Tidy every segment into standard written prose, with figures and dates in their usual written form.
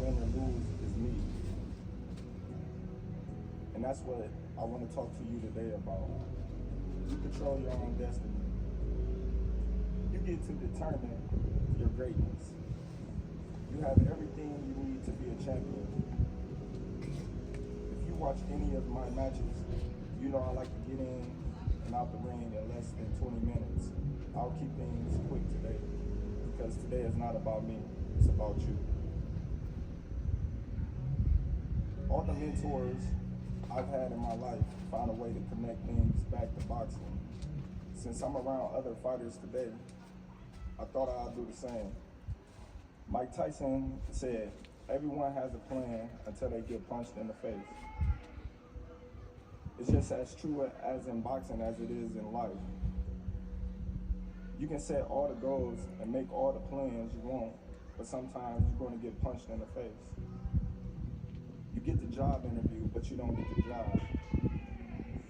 win or lose is me. And that's what I want to talk to you today about. You control your own destiny. You get to determine your greatness. You have everything you need to be a champion. If you watch any of my matches, you know I like to get in and out the ring in less than 20 minutes. I'll keep things quick today because today is not about me, it's about you. All the mentors I've had in my life found a way to connect things back to boxing. Since I'm around other fighters today, I thought I'd do the same. Mike Tyson said, everyone has a plan until they get punched in the face. It's just as true as in boxing as it is in life. You can set all the goals and make all the plans you want, but sometimes you're going to get punched in the face. You get the job interview, but you don't get the job.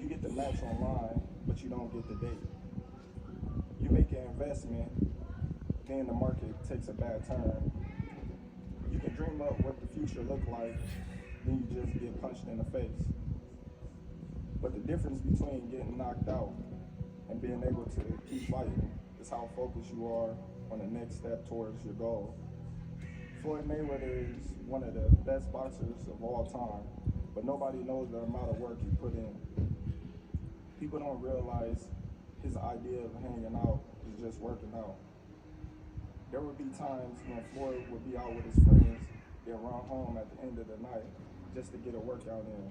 You get the match online, but you don't get the date. You make an investment, then the market takes a bad turn. You can dream up what the future look like, then you just get punched in the face. But the difference between getting knocked out and being able to keep fighting is how focused you are on the next step towards your goal. Floyd Mayweather is one of the best boxers of all time, but nobody knows the amount of work he put in. People don't realize his idea of hanging out is just working out. There would be times when Floyd would be out with his friends, then run home at the end of the night just to get a workout in.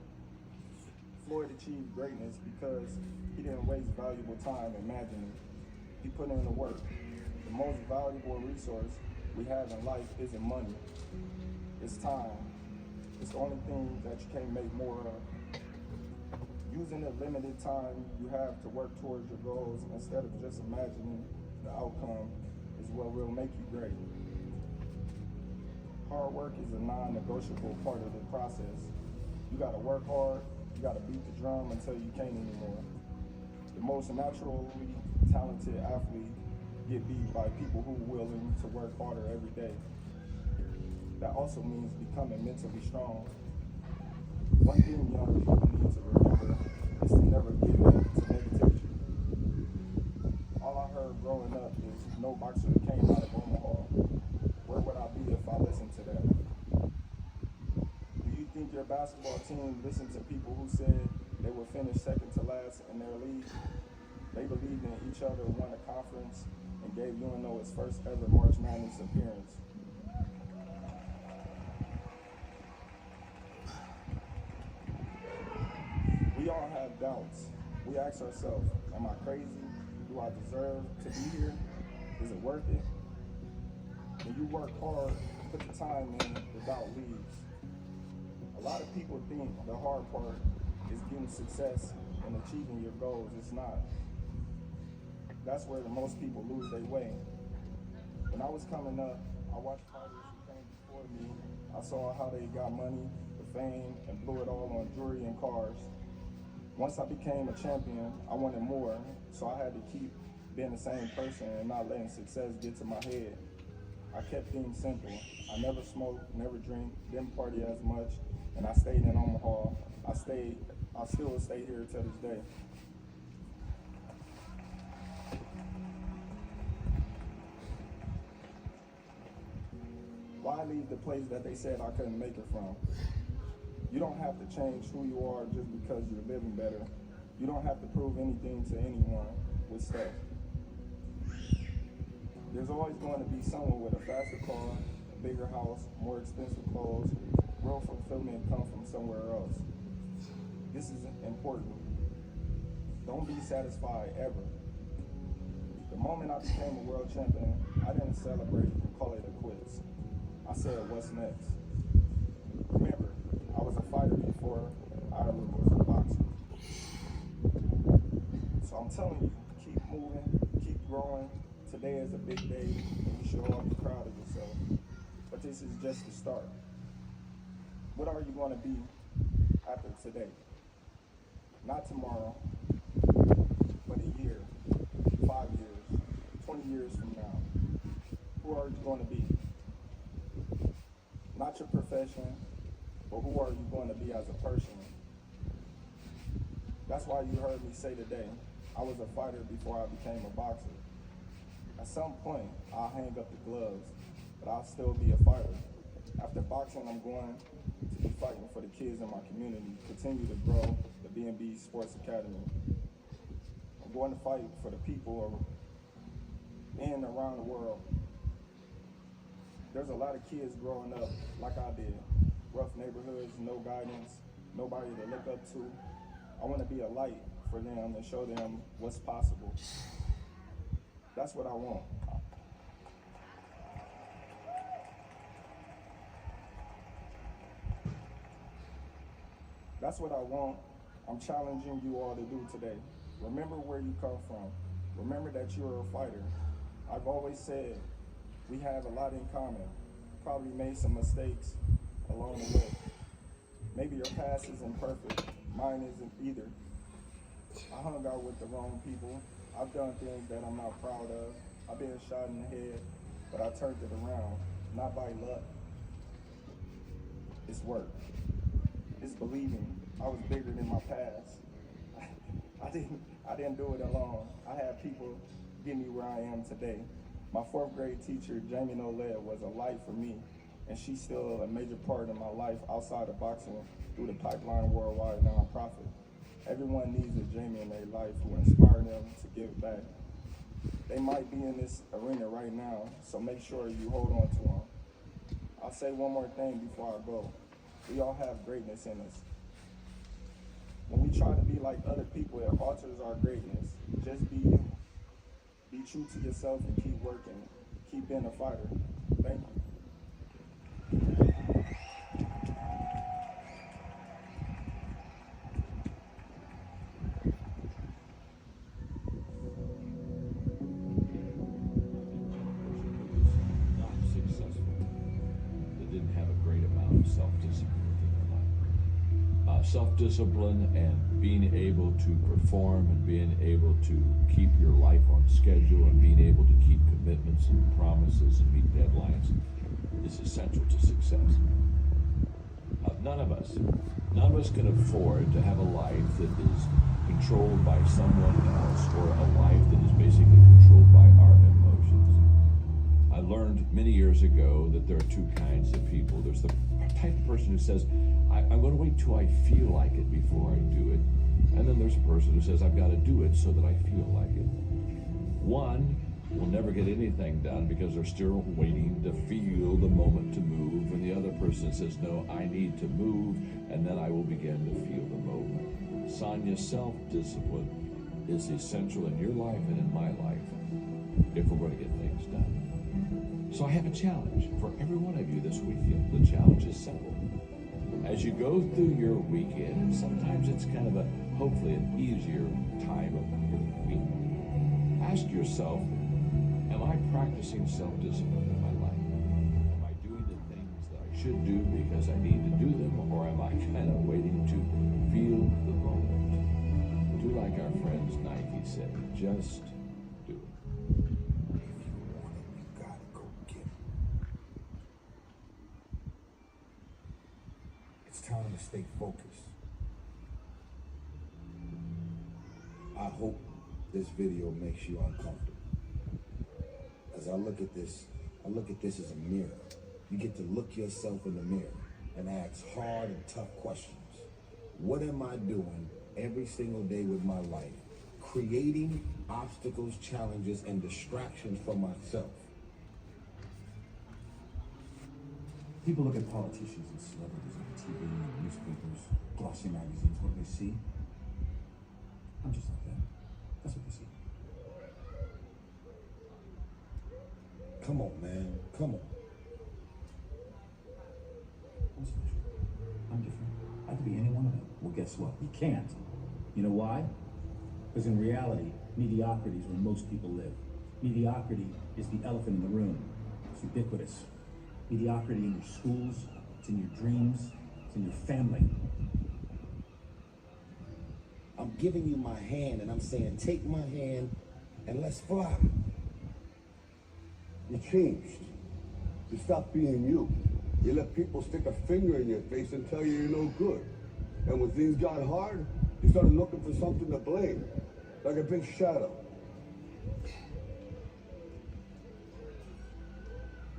Floyd achieved greatness because he didn't waste valuable time imagining. He put in the work. The most valuable resource we have in life isn't money, it's time. It's the only thing that you can't make more of. Using the limited time you have to work towards your goals instead of just imagining the outcome is what will make you great. Hard work is a non-negotiable part of the process. You gotta work hard, you gotta beat the drum until you can't anymore. The most naturally talented athlete get beat by people who are willing to work harder every day. That also means becoming mentally strong. One thing young people need to remember is to never give in to negativity. All I heard growing up is no boxer came out of Omaha. Where would I be if I listened to that? Do you think your basketball team listened to people who said they would finish second to last in their league? They believed in each other, won a conference, and gave UNO its first ever March Madness appearance. We all have doubts. We ask ourselves, am I crazy? Do I deserve to be here? Is it worth it? When you work hard, put the time in, the doubt leaves. A lot of people think the hard part is getting success and achieving your goals. It's not. That's where the most people lose their way. When I was coming up, I watched fighters who came before me. I saw how they got money, the fame, and blew it all on jewelry and cars. Once I became a champion, I wanted more, so I had to keep being the same person and not letting success get to my head. I kept things simple. I never smoked, never drank, didn't party as much, and I stayed in Omaha. I still stay here to this day. Why leave the place that they said I couldn't make it from? You don't have to change who you are just because you're living better. You don't have to prove anything to anyone with stuff. There's always going to be someone with a faster car, a bigger house, more expensive clothes. Real fulfillment comes from somewhere else. This is important. Don't be satisfied ever. The moment I became a world champion, I didn't celebrate and call it a quits. I said, what's next? Remember, I was a fighter before I ever was a boxer. So I'm telling you, keep moving, keep growing. Today is a big day, and you should all be proud of yourself. But this is just the start. What are you going to be after today? Not tomorrow, but a year, 5 years, 20 years from now. Who are you going to be? Not not your profession, but who are you going to be as a person? That's why you heard me say today, I was a fighter before I became a boxer. At some point, I'll hang up the gloves, but I'll still be a fighter. After boxing, I'm going to be fighting for the kids in my community, continue to grow the B&B Sports Academy. I'm going to fight for the people in and around the world. There's a lot of kids growing up like I did. Rough neighborhoods, no guidance, nobody to look up to. I want to be a light for them and show them what's possible. That's what I want. That's what I want. I'm challenging you all to do today. Remember where you come from. Remember that you're a fighter. I've always said we have a lot in common. Probably made some mistakes along the way. Maybe your past isn't perfect. Mine isn't either. I hung out with the wrong people. I've done things that I'm not proud of. I've been shot in the head, but I turned it around, not by luck. It's work. It's believing. I was bigger than my past. I didn't do it alone. I had people get me where I am today. My 4th grade teacher, Jamie Nolea, was a light for me, and she's still a major part of my life outside of boxing through the Pipeline Worldwide nonprofit. Everyone needs a Jamie in their life who inspire them to give back. They might be in this arena right now, so make sure you hold on to them. I'll say one more thing before I go. We all have greatness in us. When we try to be like other people, it alters our greatness. Just be you. Be true to yourself and keep working. Keep being a fighter. Thank you. Self-discipline and being able to perform and being able to keep your life on schedule and being able to keep commitments and promises and meet deadlines is essential to success. None of us can afford to have a life that is controlled by someone else or a life that is basically controlled by our emotions. I learned many years ago that there are two kinds of people. There's the type of person who says, I'm going to wait till I feel like it before I do it. And then there's a person who says, I've got to do it so that I feel like it. One will never get anything done because they're still waiting to feel the moment to move. And the other person says, no, I need to move, and then I will begin to feel the moment. Sonia, self-discipline is essential in your life and in my life if we're going to get things done. So I have a challenge for every one of you this weekend. The challenge is simple. As you go through your weekend, and sometimes it's kind of hopefully an easier time of your week, ask yourself, am I practicing self-discipline in my life? Am I doing the things that I should do because I need to do them, or am I kind of waiting to feel the moment? Do like our friends Nike said, just do it. Time to stay focused. I hope this video makes you uncomfortable. As I look at this as a mirror. You get to look yourself in the mirror and ask hard and tough questions. What am I doing every single day with my life? Creating obstacles, challenges, and distractions for myself. People look at politicians and celebrities on TV and newspapers, glossy magazines, what they see. I'm just like that. That's what they see. Come on, man. Come on. I'm special. I'm different. I could be any one of them. Well, guess what? You can't. You know why? Because in reality, mediocrity is where most people live. Mediocrity is the elephant in the room. It's ubiquitous. Mediocrity in your schools, it's in your dreams, it's in your family. I'm giving you my hand and I'm saying, take my hand and let's fly. You changed. You stopped being you. You let people stick a finger in your face and tell you you're no good. And when things got hard, you started looking for something to blame, like a big shadow.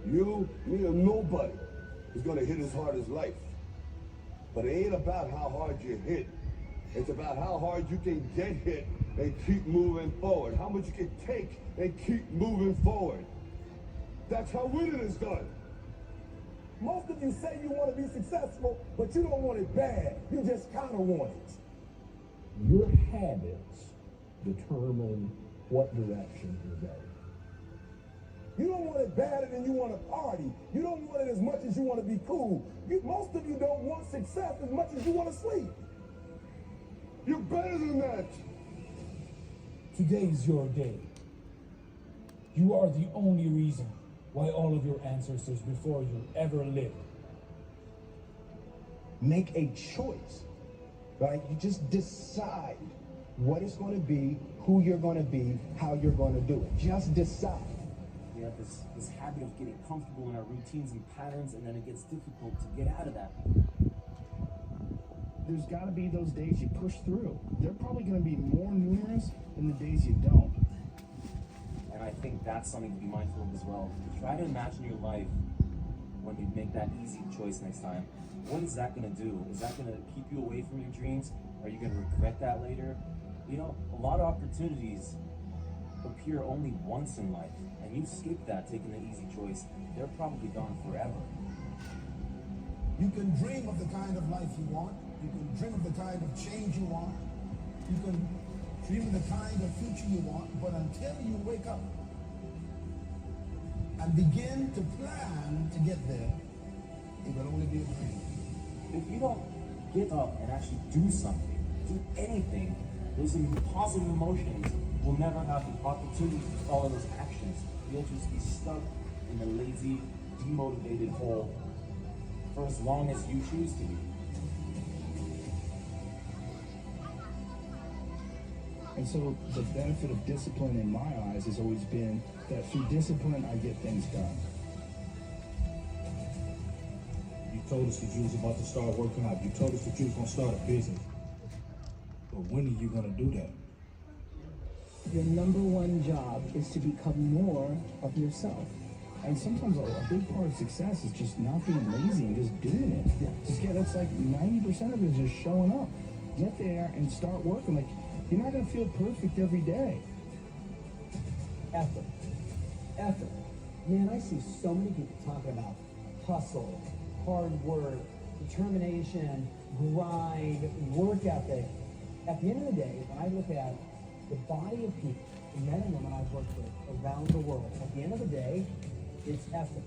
You, me, or nobody is gonna hit as hard as life. But it ain't about how hard you hit. It's about how hard you can get hit and keep moving forward. How much you can take and keep moving forward. That's how winning is done. Most of you say you want to be successful, but you don't want it bad. You just kind of want it. Your habits determine what direction you're going. You don't want it badder than you want to party. You don't want it as much as you want to be cool. Most of you don't want success as much as you want to sleep. You're better than that. Today's your day. You are the only reason why all of your ancestors before you ever lived. Make a choice, right? You just decide what it's going to be, who you're going to be, how you're going to do it. Just decide. We have this habit of getting comfortable in our routines and patterns, and then it gets difficult to get out of that. There's got to be those days you push through. They're probably going to be more numerous than the days you don't. And I think that's something to be mindful of as well. Try to imagine your life when you make that easy choice next time. What is that going to do? Is that going to keep you away from your dreams? Are you going to regret that later? You know, a lot of opportunities appear only once in life, and you skip that taking the easy choice. They're probably gone forever. You can dream of the kind of life you want. You can dream of the kind of change you want. You can dream of the kind of future you want, but until you wake up and begin to plan to get there, it will only be a dream. If you don't get up and actually do something, do anything, those positive emotions will never have the opportunity to follow those actions. You'll just be stuck in the lazy, demotivated hole for as long as you choose to be. And so the benefit of discipline in my eyes has always been that through discipline, I get things done. You told us that you was about to start working out. You told us that you was going to start a business. But when are you going to do that? Your number one job is to become more of yourself. And sometimes a big part of success is just not being lazy and just doing it. Just get, it's like 90% of it is just showing up. Get there and start working. Like, you're not going to feel perfect every day. Effort. Effort. Man, I see so many people talking about hustle, hard work, determination, grind, work ethic. At the end of the day, when I look at the body of people, the men and women I've worked with around the world, at the end of the day, it's effort.